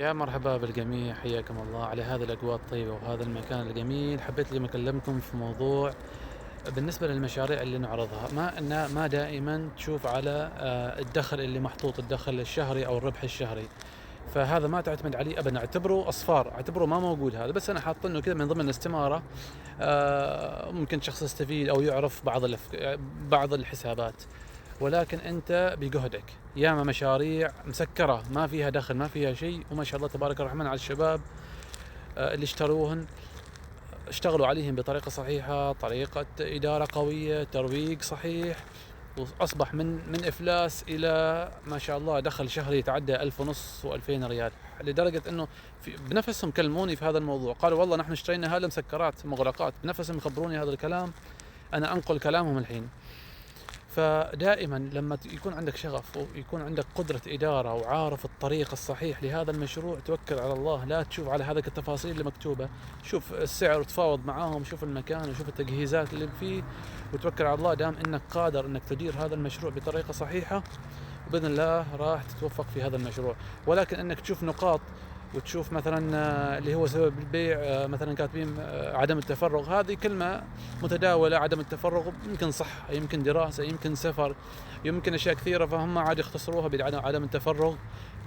يا مرحبا بالجميع، حياكم الله على هذه الأجواء الطيبة وهذا المكان الجميل. حبيت اليوم أكلمكم في موضوع بالنسبة للمشاريع اللي نعرضها، ما دائما تشوف على الدخل اللي محطوط، الدخل الشهري أو الربح الشهري. فهذا ما تعتمد عليه أبدا، اعتبره أصفار، اعتبره ما موجود. هذا بس أنا حاطينه كذا من ضمن الاستمارة. ممكن شخص يستفيد أو يعرف بعض الحسابات، ولكن أنت بجهدك. ياما مشاريع مسكرة ما فيها دخل ما فيها شيء، وما شاء الله تبارك الرحمن على الشباب اللي اشتروهن، اشتغلوا عليهم بطريقة صحيحة، طريقة إدارة قوية، ترويج صحيح، وأصبح من إفلاس إلى ما شاء الله دخل شهري يتعدى 1500 و2000 ريال. لدرجة أنه بنفسهم كلموني في هذا الموضوع، قالوا والله نحن اشترينا هذا مسكرات مغلقات، بنفسهم يخبروني هذا الكلام. أنا أنقل كلامهم الحين. فدائما لما يكون عندك شغف ويكون عندك قدرة إدارة وعارف الطريق الصحيح لهذا المشروع، توكل على الله، لا تشوف على هذه التفاصيل اللي مكتوبة. شوف السعر وتفاوض معاهم، شوف المكان وشوف التجهيزات اللي فيه، وتوكل على الله. دام انك قادر انك تدير هذا المشروع بطريقة صحيحة، وبإذن الله راح تتوفق في هذا المشروع. ولكن انك تشوف نقاط وتشوف مثلا اللي هو سبب البيع، مثلا كاتبين عدم التفرغ، هذه كلمة متداولة. عدم التفرغ يمكن صح، يمكن دراسة، يمكن سفر، يمكن أشياء كثيرة، فهم عاد يختصروها بعدم التفرغ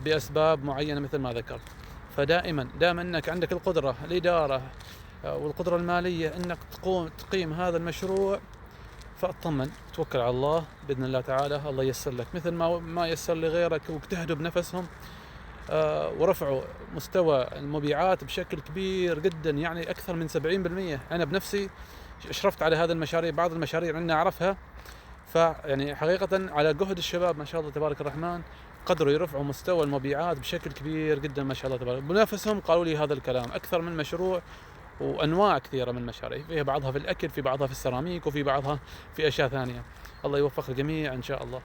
بأسباب معينة مثل ما ذكرت. فدائما دام أنك عندك القدرة الإدارة والقدرة المالية أنك تقيم هذا المشروع، فاطمن، توكل على الله، بإذن الله تعالى الله ييسر لك مثل ما ييسر لغيرك، واجتهدوا بنفسهم ورفعوا مستوى المبيعات بشكل كبير جدا، يعني أكثر من 70%. أنا بنفسي أشرفت على هذه المشاريع، بعض المشاريع عندنا أعرفها. فيعني حقيقة على جهد الشباب ما شاء الله تبارك الرحمن، قدروا يرفعوا مستوى المبيعات بشكل كبير جدا ما شاء الله تبارك. بنفسهم قالوا لي هذا الكلام. أكثر من مشروع وأنواع كثيرة من المشاريع، فيها بعضها في الأكل، في بعضها في السيراميك، وفي بعضها في أشياء ثانية. الله يوفق الجميع إن شاء الله.